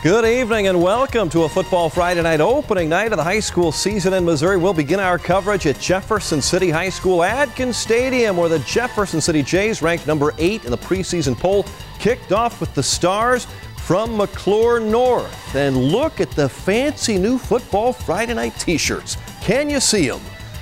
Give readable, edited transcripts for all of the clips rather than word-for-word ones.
Good evening and welcome to a Football Friday night opening night of the high school season in Missouri. We'll begin our coverage at Jefferson City High School Adkins Stadium, where the Jefferson City Jays, ranked number 8 in the preseason poll, kicked off with the Stars from McClure North. And look at the fancy new Football Friday night t-shirts. Can you see them?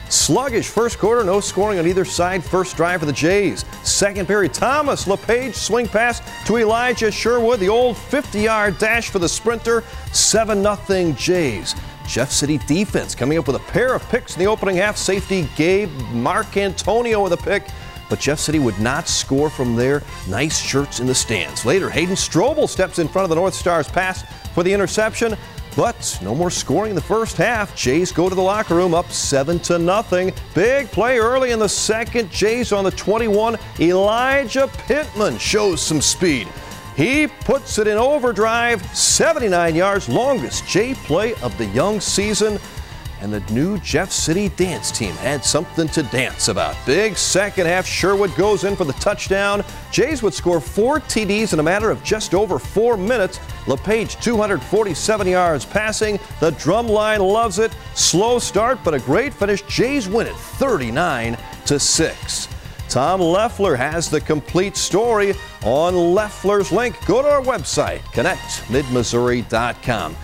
Sluggish first quarter, no scoring on either side. First drive for the Jays. Second period, Thomas LePage swing pass to Elijah Sherwood. The old 50-yard dash for the sprinter. 7-0 Jays. Jeff City defense coming up with a pair of picks in the opening half. Safety Gabe Marcantonio with a pick, but Jeff City would not score from there. Nice shirts in the stands. Later, Hayden Strobel steps in front of the North Stars pass for the interception. But no more scoring in the first half. Jays go to the locker room up 7-0. Big play early in the second. Jays on the 21. Elijah Pittman shows some speed. He puts it in overdrive. 79 yards, longest Jay play of the young season. And the new Jeff City dance team had something to dance about. Big second half. Sherwood goes in for the touchdown. Jays would score 4 TDs in a matter of just over 4 minutes. LePage 247 yards passing. The drum line loves it. Slow start, but a great finish. Jays win it 39-6. Tom Leffler has the complete story on Leffler's Link. Go to our website, connectmidmissouri.com.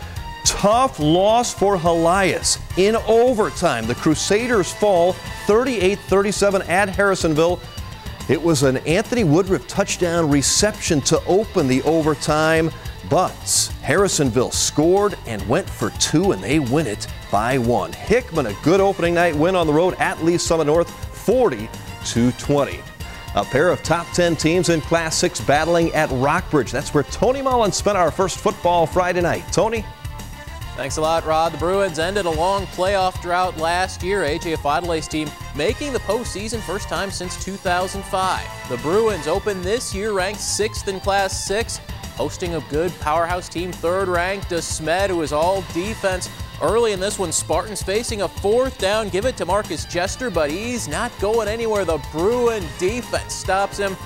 Tough loss for Helias in overtime. The Crusaders fall 38-37 at Harrisonville. It was an Anthony Woodruff touchdown reception to open the overtime, but Harrisonville scored and went for 2, and they win it by 1. Hickman, a good opening night win on the road at Lee Summit North, 40-20. A pair of top 10 teams in Class 6 battling at Rockbridge. That's where Tony Mullen spent our first Football Friday night. Tony? Thanks a lot, Rod. The Bruins ended a long playoff drought last year. A.J. Afadelay's team making the postseason first time since 2005. The Bruins open this year ranked 6th in Class 6, hosting a good powerhouse team, 3rd ranked Desmet, who is all defense. Early in this one, Spartans facing a 4th down. Give it to Marcus Jester, but he's not going anywhere. The Bruin defense stops him.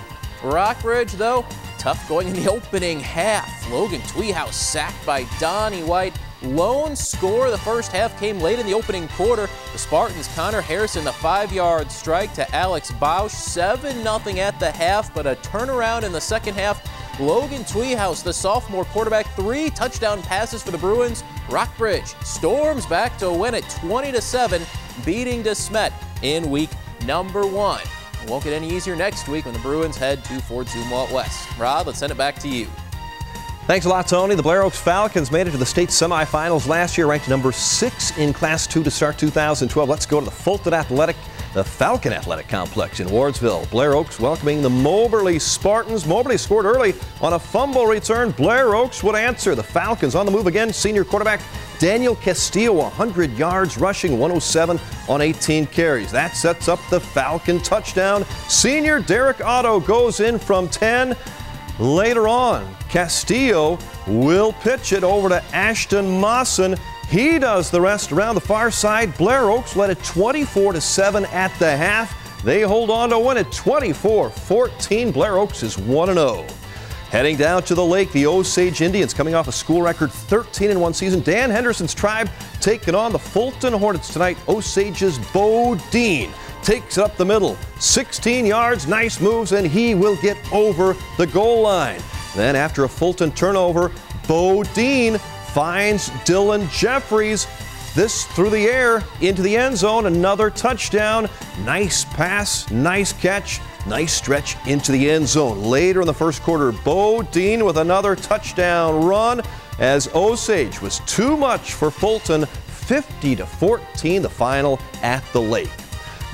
Rockbridge, though, tough going in the opening half. Logan Tweehouse sacked by Donnie White. Lone score the first half came late in the opening quarter. The Spartans, Connor Harrison, the 5-yard strike to Alex Bausch. 7-0 at the half, but a turnaround in the second half. Logan Tweehouse, the sophomore quarterback, 3 touchdown passes for the Bruins. Rockbridge storms back to win it 20-7, beating Desmet in week number 1. It won't get any easier next week when the Bruins head to Fort Zumwalt West. Rob, let's send it back to you. Thanks a lot, Tony. The Blair Oaks Falcons made it to the state semifinals last year, ranked number 6 in Class 2 to start 2012. Let's go to the Falcon Athletic Complex in Wardsville. Blair Oaks welcoming the Moberly Spartans. Moberly scored early on a fumble return. Blair Oaks would answer. The Falcons on the move again. Senior quarterback Daniel Castillo, 100 yards rushing, 107 on 18 carries. That sets up the Falcon touchdown. Senior Derek Otto goes in from 10. Later on, Castillo will pitch it over to Ashton Mawson. He does the rest around the far side. Blair Oaks led it 24-7 at the half. They hold on to win it 24-14. Blair Oaks is 1-0. Heading down to the lake, the Osage Indians coming off a school record 13-1 season. Dan Henderson's tribe taking on the Fulton Hornets tonight. Osage's Bo Dean takes it up the middle, 16 yards, nice moves, and he will get over the goal line. Then after a Fulton turnover, Bo Dean finds Dylan Jeffries. This through the air into the end zone, another touchdown. Nice pass, nice catch, nice stretch into the end zone. Later in the first quarter, Bo Dean with another touchdown run as Osage was too much for Fulton. 50-14 the final at the lake.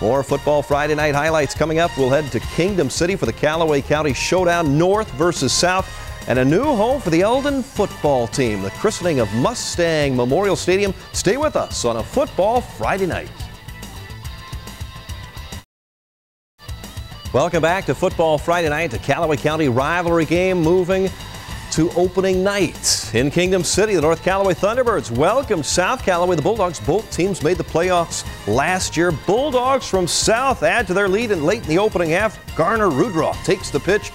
More Football Friday night highlights coming up. We'll head to Kingdom City for the Callaway County Showdown, North versus South, and a new home for the Eldon football team, the christening of Mustang Memorial Stadium. Stay with us on a Football Friday night. Welcome back to Football Friday night, the Callaway County rivalry game moving to opening night in Kingdom City. The North Callaway Thunderbirds welcome South Callaway. The Bulldogs, both teams made the playoffs last year. Bulldogs from South add to their lead, and late in the opening half, Garner Rudroff takes the pitch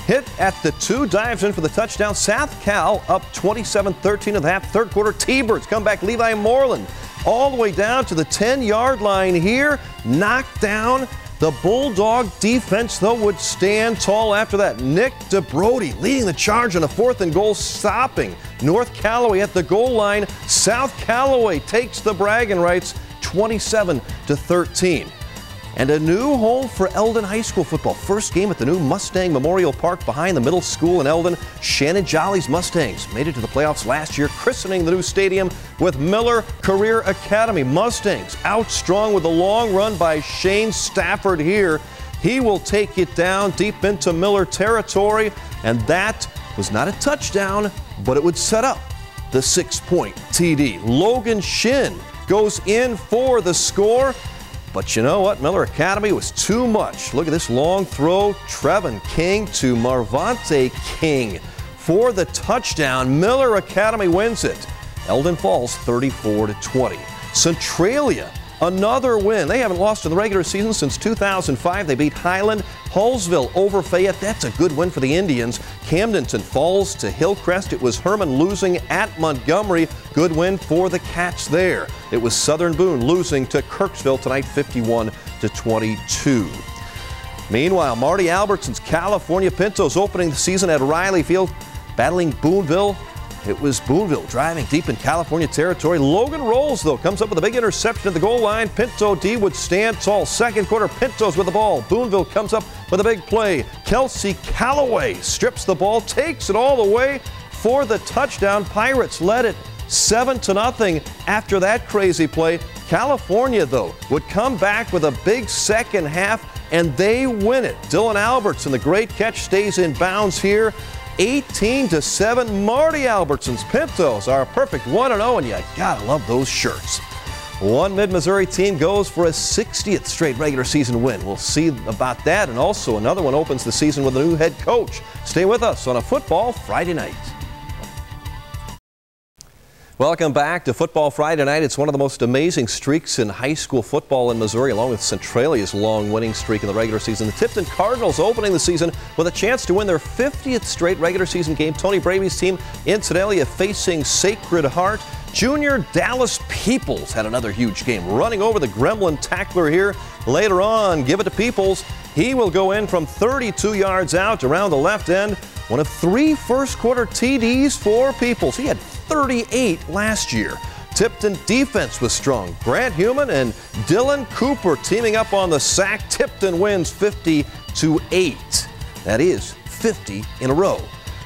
hit at the 2, dives in for the touchdown. South Cal up 27-13 in the half. Third quarter, T-Birds come back. Levi Moreland all the way down to the 10-yard line here. Knocked down. The Bulldog defense, though, would stand tall after that. Nick DeBrody leading the charge on a 4th and goal, stopping North Callaway at the goal line. South Callaway takes the bragging rights, 27-13. And a new home for Eldon High School football. First game at the new Mustang Memorial Park behind the middle school in Eldon. Shannon Jolly's Mustangs made it to the playoffs last year, christening the new stadium with Miller Career Academy. Mustangs out strong with a long run by Shane Stafford here. He will take it down deep into Miller territory, and that was not a touchdown, but it would set up the 6-point TD. Logan Shin goes in for the score. But you know what? Miller Academy was too much. Look at this long throw. Trevin King to Marvante King for the touchdown. Miller Academy wins it. Eldon falls 34-20. Centralia, another win. They haven't lost in the regular season since 2005. They beat Highland. Hallsville over Fayette. That's a good win for the Indians. Camdenton falls to Hillcrest. It was Herman losing at Montgomery. Good win for the Cats there. It was Southern Boone losing to Kirksville tonight, 51-22. Meanwhile, Marty Albertson's California Pintos opening the season at Riley Field, battling Boonville. It was Boonville driving deep in California territory. Logan Rolls, though, comes up with a big interception at the goal line. Pinto D would stand tall. Second quarter, Pintos with the ball. Boonville comes up with a big play. Kelsey Callaway strips the ball, takes it all the way for the touchdown. Pirates led it 7-0 after that crazy play. California, though, would come back with a big second half, and they win it. Dylan Albertson, the great catch, stays in bounds here. 18-7. Marty Albertson's Pintos are a perfect 1-0, and you gotta love those shirts. One Mid-Missouri team goes for a 60th straight regular season win. We'll see about that, and also another one opens the season with a new head coach. Stay with us on a Football Friday night. Welcome back to Football Friday night. It's one of the most amazing streaks in high school football in Missouri, along with Centralia's long winning streak in the regular season. The Tipton Cardinals opening the season with a chance to win their 50th straight regular season game. Tony Bravy's team in Sedalia facing Sacred Heart. Junior Dallas Peoples had another huge game, running over the Gremlin tackler here. Later on, give it to Peoples. He will go in from 32 yards out around the left end. One of 3 first quarter TDs for Peoples. He had 38 last year. Tipton defense was strong. Grant Human and Dylan Cooper teaming up on the sack. Tipton wins 50-8. That is 50 in a row.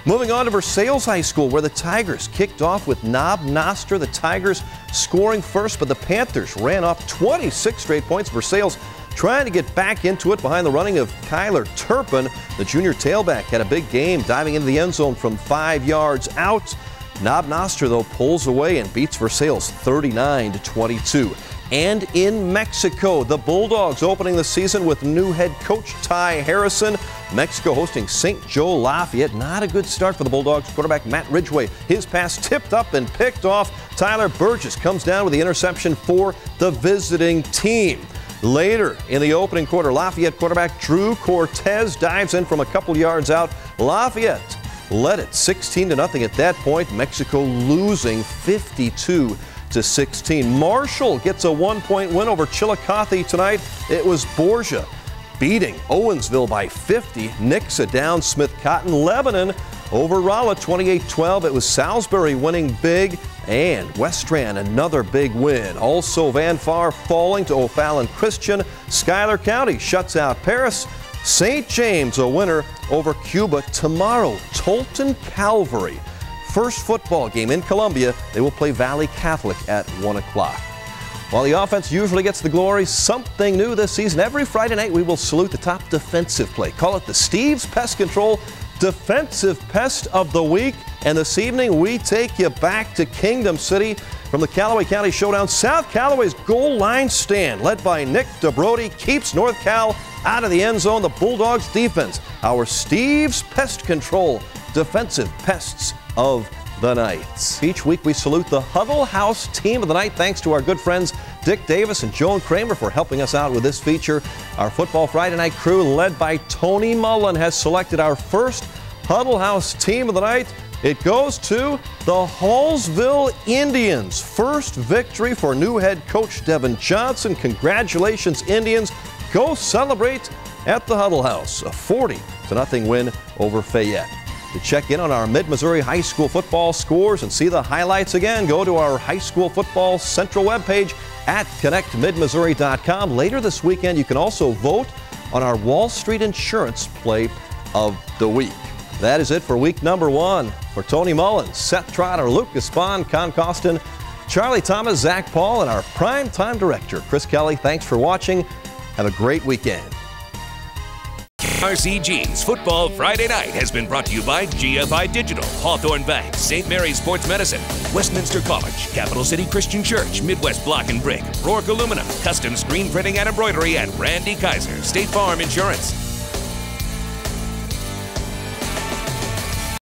Moving on to Versailles High School, where the Tigers kicked off with Knob Noster. The Tigers scoring first, but the Panthers ran off 26 straight points. Versailles trying to get back into it behind the running of Kyler Turpin. The junior tailback had a big game, diving into the end zone from 5 yards out. Knob Noster, though, pulls away and beats Versailles 39-22. And in Mexico, the Bulldogs opening the season with new head coach Ty Harrison. Mexico hosting St. Joe Lafayette. Not a good start for the Bulldogs. Quarterback Matt Ridgway, his pass tipped up and picked off. Tyler Burgess comes down with the interception for the visiting team. Later in the opening quarter, Lafayette quarterback Drew Cortez dives in from a couple yards out. Lafayette led it 16-0 at that point. Mexico losing 52-16. Marshall gets a 1-point win over Chillicothe tonight. It was Borgia beating Owensville by 50. Nixa down Smith Cotton. Lebanon over Rolla 28-12. It was Salisbury winning big, and Westran another big win. Also Van Far falling to O'Fallon Christian. Schuyler County shuts out Paris. St. James a winner over Cuba tomorrow. Tolton Calvary, first football game in Columbia. They will play Valley Catholic at 1 o'clock. While the offense usually gets the glory, something new this season. Every Friday night we will salute the top defensive play. Call it the Steve's Pest Control Defensive Pest of the Week. And this evening we take you back to Kingdom City from the Callaway County Showdown. South Callaway's goal line stand, led by Nick DeBrody, keeps North Cal out of the end zone. The Bulldogs defense, our Steve's Pest Control Defensive Pests of the night. Each week we salute the Huddle House team of the night, thanks to our good friends Dick Davis and Joan Kramer for helping us out with this feature. Our Football Friday Night crew, led by Tony Mullen, has selected our first Huddle House team of the night. It goes to the Hallsville Indians. First victory for new head coach Devin Johnson. Congratulations, Indians. Go celebrate at the Huddle House. A 40-0 win over Fayette. To check in on our Mid-Missouri high school football scores and see the highlights again, go to our High School Football Central webpage at connectmidmissouri.com. Later this weekend, you can also vote on our Wall Street Insurance Play of the Week. That is it for week number 1. For Tony Mullins, Seth Trotter, Lucas Bond, Con Costin, Charlie Thomas, Zach Paul, and our primetime director, Chris Kelly, thanks for watching. Have a great weekend. KRCG's Football Friday Night has been brought to you by GFI Digital, Hawthorne Bank, St. Mary's Sports Medicine, Westminster College, Capital City Christian Church, Midwest Block and Brick, Rourke Aluminum, Custom Screen Printing and Embroidery, and Randy Kaiser, State Farm Insurance.